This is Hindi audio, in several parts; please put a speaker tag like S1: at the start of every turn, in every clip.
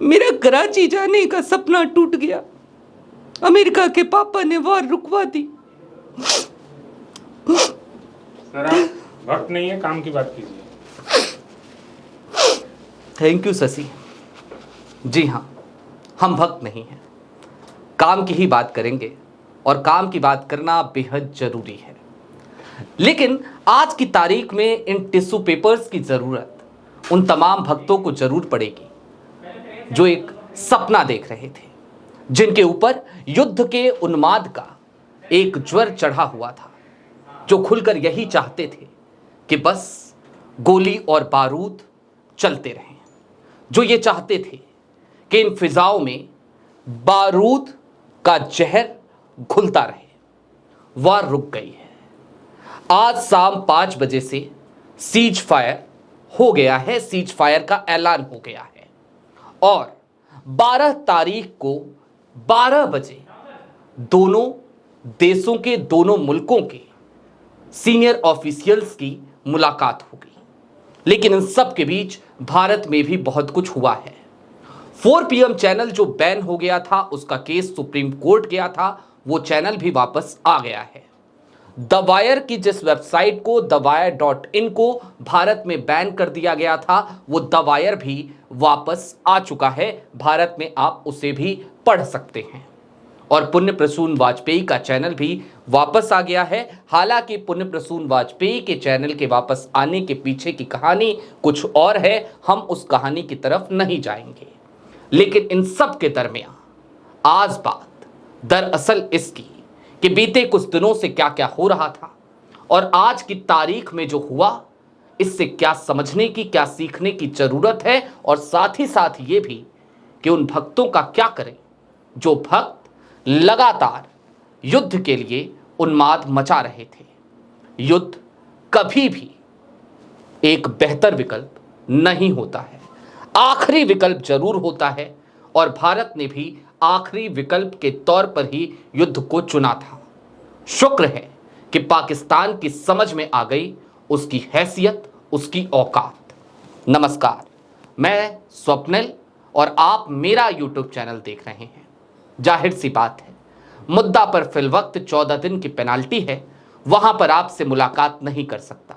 S1: मेरा कराची जाने का सपना टूट गया। अमेरिका के पापा ने वॉर रुकवा दी।
S2: सर आप वक्त नहीं है, काम की बात कीजिए।
S1: Thank you Shashi. जी हाँ, हम भक्त नहीं हैं, काम की ही बात करेंगे और काम की बात करना बेहद जरूरी है। लेकिन आज की तारीख में इन टिश्यू पेपर्स की जरूरत उन तमाम भक्तों को जरूर पड़ेगी जो एक सपना देख रहे थे, जिनके ऊपर युद्ध के उन्माद का एक ज्वर चढ़ा हुआ था, जो खुलकर यही चाहते थे कि बस गोली और बारूद चलते रहें, जो ये चाहते थे कि इन फिजाओं में बारूद का जहर घुलता रहे। वार रुक गई है। आज शाम 5 बजे से सीज फायर हो गया है, सीज फायर का ऐलान हो गया है और 12 तारीख को 12 बजे दोनों देशों के, दोनों मुल्कों के सीनियर ऑफिशियल्स की मुलाकात होगी। लेकिन इन सब के बीच भारत में भी बहुत कुछ हुआ है। 4 PM चैनल जो बैन हो गया था, उसका केस सुप्रीम कोर्ट गया था, वो चैनल भी वापस आ गया है। द वायर की जिस वेबसाइट को thewire.in को भारत में बैन कर दिया गया था, वो द वायर भी वापस आ चुका है। भारत में आप उसे भी पढ़ सकते हैं। और पुण्य प्रसून वाजपेयी का चैनल भी वापस आ गया है। हालांकि पुण्य प्रसून वाजपेयी के चैनल के वापस आने के पीछे की कहानी कुछ और है, हम उस कहानी की तरफ नहीं जाएंगे। लेकिन इन सब के दरमियान आज बात दरअसल इसकी कि बीते कुछ दिनों से क्या क्या हो रहा था और आज की तारीख में जो हुआ, इससे क्या समझने की, क्या सीखने की जरूरत है, और साथ ही साथ ये भी कि उन भक्तों का क्या करें जो भक्त लगातार युद्ध के लिए उन्माद मचा रहे थे। युद्ध कभी भी एक बेहतर विकल्प नहीं होता है, आखिरी विकल्प जरूर होता है और भारत ने भी आखिरी विकल्प के तौर पर ही युद्ध को चुना था। शुक्र है कि पाकिस्तान की समझ में आ गई उसकी हैसियत, उसकी औकात। नमस्कार, मैं स्वप्निल और आप मेरा YouTube चैनल देख रहे हैं। जाहिर सी बात है, मुद्दा पर फिलवक्त 14 दिन की पेनाल्टी है, वहां पर आपसे मुलाकात नहीं कर सकता।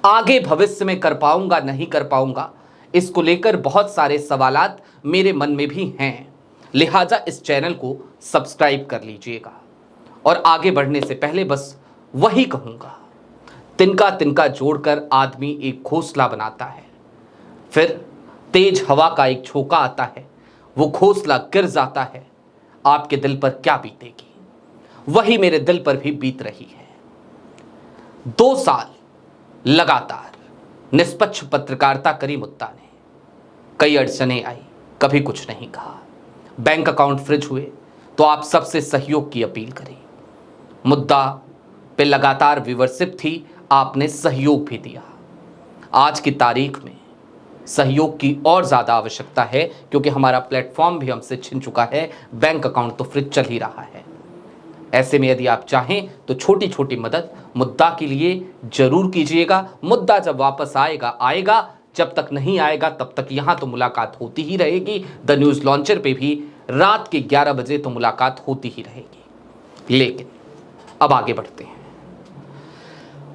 S1: आगे भविष्य में कर पाऊंगा नहीं कर पाऊंगा, इसको लेकर बहुत सारे सवालात मेरे मन में भी हैं। लिहाजा इस चैनल को सब्सक्राइब कर लीजिएगा। और आगे बढ़ने से पहले बस वही कहूंगा, तिनका तिनका जोड़कर आदमी एक घोंसला बनाता है, फिर तेज हवा का एक झोंका आता है, वो घोंसला गिर जाता है। आपके दिल पर क्या बीतेगी, वही मेरे दिल पर भी बीत रही है। 2 साल लगातार निष्पक्ष पत्रकारिता करी मुद्दा ने, कई अड़चनें आई, कभी कुछ नहीं कहा। बैंक अकाउंट फ्रीज हुए तो आप सबसे सहयोग की अपील करी। मुद्दा पे लगातार व्यूअरशिप थी, आपने सहयोग भी दिया। आज की तारीख में सहयोग की और ज़्यादा आवश्यकता है, क्योंकि हमारा प्लेटफॉर्म भी हमसे छिन चुका है, बैंक अकाउंट तो फ्रीज चल ही रहा है। ऐसे में यदि आप चाहें तो छोटी छोटी मदद मुद्दा के लिए जरूर कीजिएगा। मुद्दा जब वापस आएगा आएगा, जब तक नहीं आएगा तब तक यहाँ तो मुलाकात होती ही रहेगी। द न्यूज़ लॉन्चर पे भी रात के 11 बजे तो मुलाकात होती ही रहेगी। लेकिन अब आगे बढ़ते हैं।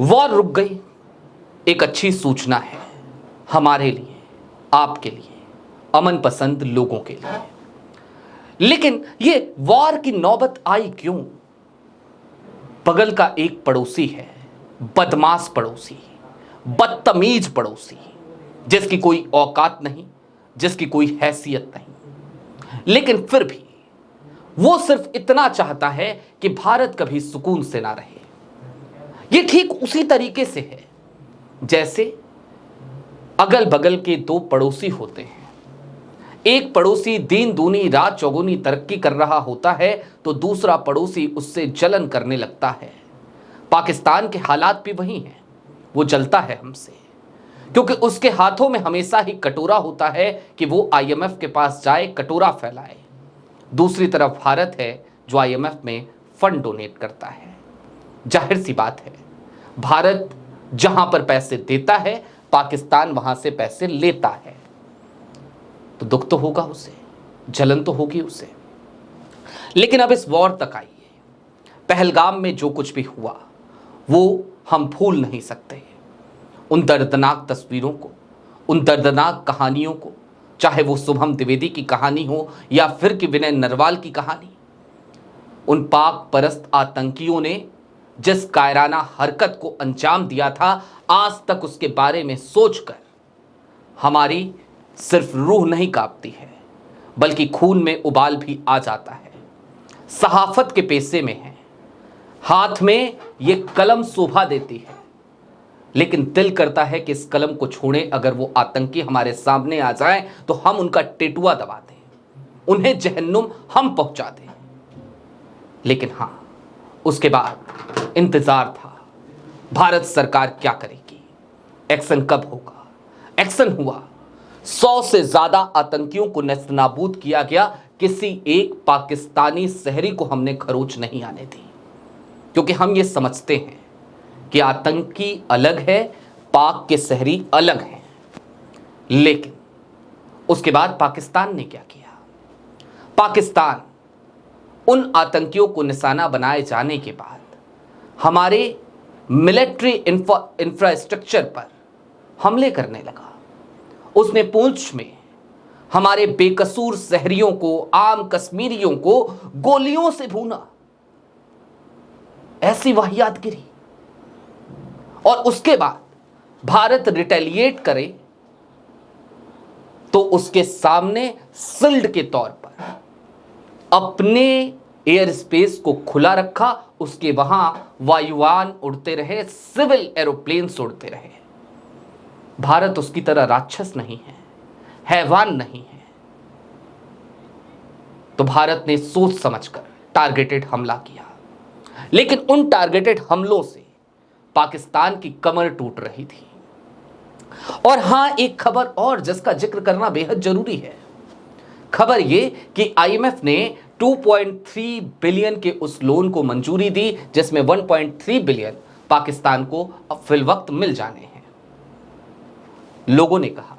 S1: वॉर रुक गई एक अच्छी सूचना है हमारे लिए, आपके लिए, अमन पसंद लोगों के लिए। लेकिन ये वॉर की नौबत आई क्यों? बगल का एक पड़ोसी है, बदमाश पड़ोसी, बदतमीज पड़ोसी, जिसकी कोई औकात नहीं, जिसकी कोई हैसियत नहीं, लेकिन फिर भी वो सिर्फ इतना चाहता है कि भारत कभी सुकून से ना रहे। ये ठीक उसी तरीके से है जैसे अगल बगल के 2 पड़ोसी होते हैं। एक पड़ोसी दिन दूनी रात चौगुनी तरक्की कर रहा होता है तो दूसरा पड़ोसी उससे जलन करने लगता है। पाकिस्तान के हालात भी वही हैं। वो जलता है हमसे क्योंकि उसके हाथों में हमेशा ही कटोरा होता है कि वो IMF के पास जाए, कटोरा फैलाए। दूसरी तरफ भारत है जो IMF में फंड डोनेट करता है। जाहिर सी बात है, भारत जहां पर पैसे देता है, पाकिस्तान वहां से पैसे लेता है। तो दुख तो होगा उसे, जलन तो होगी उसे। लेकिन अब इस वॉर तक आइए, पहलगाम में जो कुछ भी हुआ वो हम भूल नहीं सकते। उन दर्दनाक तस्वीरों को, उन दर्दनाक कहानियों को, चाहे वो शुभम द्विवेदी की कहानी हो या फिर कि विनय नरवाल की कहानी, उन पाक परस्त आतंकियों ने जिस कायराना हरकत को अंजाम दिया था, आज तक उसके बारे में सोचकर हमारी सिर्फ रूह नहीं कांपती है, बल्कि खून में उबाल भी आ जाता है। सहाफत के पेशे में है, हाथ में ये कलम शोभा देती है, लेकिन दिल करता है कि इस कलम को छोड़े अगर वो आतंकी हमारे सामने आ जाए तो हम उनका टेटुआ दबा दें, उन्हें जहन्नुम हम पहुंचा दें। लेकिन हां, उसके बाद इंतजार था, भारत सरकार क्या करेगी, एक्शन कब होगा। एक्शन हुआ, 100 से ज्यादा आतंकियों को नेस्तनाबूद किया गया। किसी एक पाकिस्तानी शहरी को हमने खरोच नहीं आने दी, क्योंकि हम ये समझते हैं कि आतंकी अलग है, पाक के शहरी अलग हैं। लेकिन उसके बाद पाकिस्तान ने क्या किया? पाकिस्तान उन आतंकियों को निशाना बनाए जाने के बाद हमारे मिलिट्री इंफ्रास्ट्रक्चर पर हमले करने लगा। उसने पूंछ में हमारे बेकसूर शहरियों को, आम कश्मीरियों को गोलियों से भूना। ऐसी वाहियातगिरी। और उसके बाद भारत रिटेलिएट करे तो उसके सामने शिल्ड के तौर पर अपने एयर स्पेस को खुला रखा, उसके वहां वायुयान उड़ते रहे, सिविल एरोप्लेन्स उड़ते रहे। भारत उसकी तरह राक्षस नहीं है, हैवान नहीं है। तो भारत ने सोच समझकर टारगेटेड हमला किया, लेकिन उन टारगेटेड हमलों से पाकिस्तान की कमर टूट रही थी। और हां, एक खबर और जिसका जिक्र करना बेहद जरूरी है। खबर यह कि आईएमएफ ने 2.3 बिलियन के उस लोन को मंजूरी दी, जिसमें 1.3 बिलियन पाकिस्तान को अब फिलवक्त मिल जाने हैं। लोगों ने कहा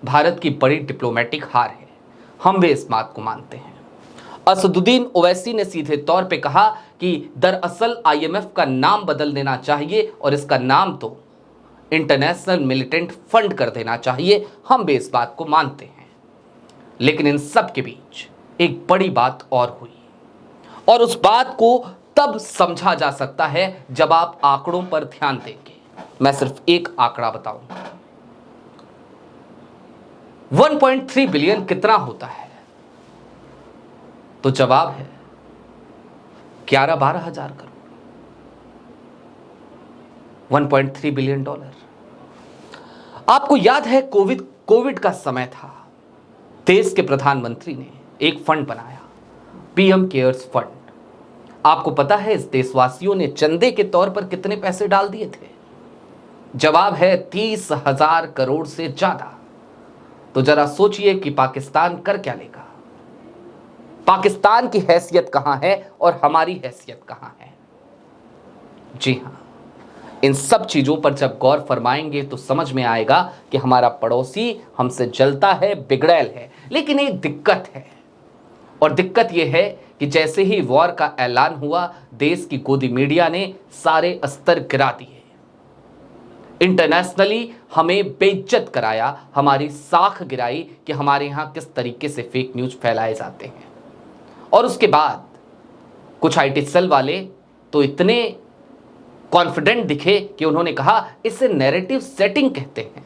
S1: भारत की बड़ी डिप्लोमेटिक हार है, हम वे इस बात को मानते हैं। असदुद्दीन ओवैसी ने सीधे तौर पे कहा कि दरअसल आईएमएफ का नाम बदल देना चाहिए और इसका नाम तो इंटरनेशनल मिलिटेंट फंड कर देना चाहिए। हम भी इस बात को मानते हैं। लेकिन इन सब के बीच एक बड़ी बात और हुई, और उस बात को तब समझा जा सकता है जब आप आंकड़ों पर ध्यान देंगे। मैं सिर्फ एक आंकड़ा बताऊंगा। 1.3 बिलियन कितना होता है? तो जवाब है 11-12 हजार करोड़। 1.3 billion dollar. आपको याद है कोविड का समय था, देश के प्रधानमंत्री ने एक फंड बनाया, पीएम केयर्स फंड। आपको पता है इस देशवासियों ने चंदे के तौर पर कितने पैसे डाल दिए थे? जवाब है 30,000 करोड़ से ज्यादा। तो जरा सोचिए कि पाकिस्तान कर क्या लेगा। पाकिस्तान की हैसियत कहां है और हमारी हैसियत कहां है? जी हां, इन सब चीजों पर जब गौर फरमाएंगे तो समझ में आएगा कि हमारा पड़ोसी हमसे जलता है, बिगड़ैल है। लेकिन एक दिक्कत है, और दिक्कत यह है कि जैसे ही वॉर का ऐलान हुआ, देश की गोदी मीडिया ने सारे अस्तर गिरा दिए, इंटरनेशनली हमें बेइज्जत कराया, हमारी साख गिराई कि हमारे यहां किस तरीके से फेक न्यूज फैलाए जाते हैं। और उसके बाद कुछ आईटी सेल वाले तो इतने कॉन्फिडेंट दिखे कि उन्होंने कहा इसे नैरेटिव सेटिंग कहते हैं।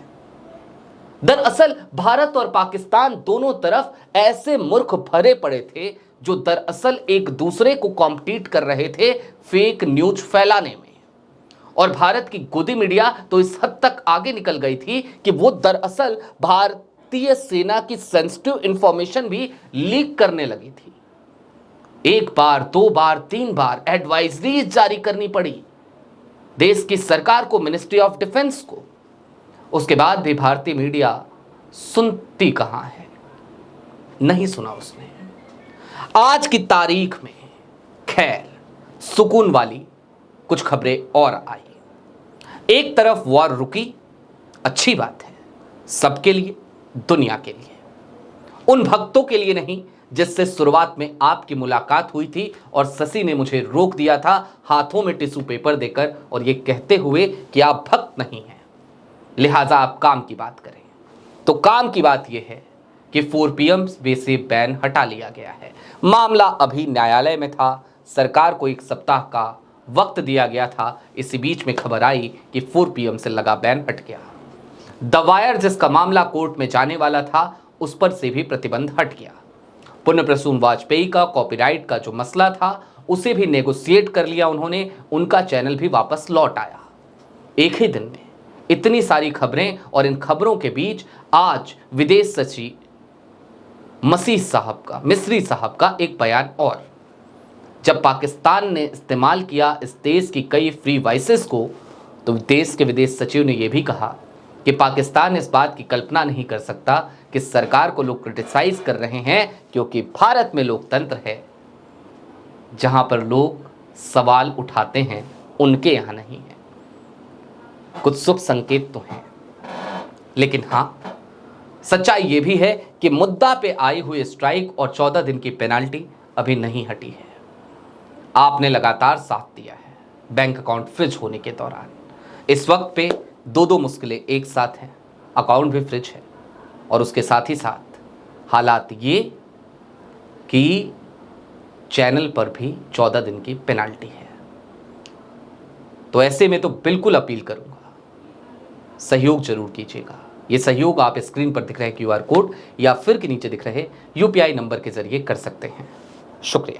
S1: दरअसल भारत और पाकिस्तान दोनों तरफ ऐसे मूर्ख भरे पड़े थे जो दरअसल एक दूसरे को कॉम्पीट कर रहे थे फेक न्यूज फैलाने में। और भारत की गोदी मीडिया तो इस हद तक आगे निकल गई थी कि वो दरअसल भारतीय सेना की सेंसिटिव इंफॉर्मेशन भी लीक करने लगी थी। एक बार, दो बार, 3 बार एडवाइजरी जारी करनी पड़ी देश की सरकार को, मिनिस्ट्री ऑफ डिफेंस को। उसके बाद भी भारतीय मीडिया सुनती कहां है? नहीं सुना उसने। आज की तारीख में खैर सुकून वाली कुछ खबरें और आई। एक तरफ वॉर रुकी, अच्छी बात है सबके लिए, दुनिया के लिए। उन भक्तों के लिए नहीं जिससे शुरुआत में आपकी मुलाकात हुई थी और शशि ने मुझे रोक दिया था हाथों में टिश्यू पेपर देकर और ये कहते हुए कि आप भक्त नहीं हैं, लिहाजा आप काम की बात करें। तो काम की बात यह है कि 4 PM से बैन हटा लिया गया है। मामला अभी न्यायालय में था, सरकार को 1 सप्ताह का वक्त दिया गया था। इसी बीच में खबर आई कि 4 PM से लगा बैन हट गया। द वायर जिसका मामला कोर्ट में जाने वाला था उस पर से भी प्रतिबंध हट गया। पुण्य प्रसून वाजपेयी का कॉपीराइट का जो मसला था उसे भी नेगोशिएट कर लिया उन्होंने, उनका चैनल भी वापस लौट आया। एक ही दिन में इतनी सारी खबरें और इन खबरों के बीच आज विदेश सचिव मिस्री साहब का एक बयान और, जब पाकिस्तान ने इस्तेमाल किया इस देश की कई फ्री वॉइसेस को तो देश के विदेश सचिव ने यह भी कहा कि पाकिस्तान इस बात की कल्पना नहीं कर सकता कि सरकार को लोग क्रिटिसाइज कर रहे हैं क्योंकि भारत में लोकतंत्र है, जहां पर लोग सवाल उठाते हैं उनके यहां नहीं है। कुछ शुभ संकेत तो हैं, लेकिन हां सच्चाई यह भी है कि मुद्दा पे आई हुई स्ट्राइक और 14 दिन की पेनाल्टी अभी नहीं हटी है। आपने लगातार साथ दिया है बैंक अकाउंट फ्रिज होने के दौरान। इस वक्त पे 2 मुश्किलें एक साथ हैं, अकाउंट भी फ्रिज है और उसके साथ ही साथ हालात ये कि चैनल पर भी 14 दिन की पेनाल्टी है। तो ऐसे में तो बिल्कुल अपील करूंगा, सहयोग जरूर कीजिएगा। ये सहयोग आप स्क्रीन पर दिख रहे QR कोड या फिर के नीचे दिख रहे UPI नंबर के जरिए कर सकते हैं। शुक्रिया।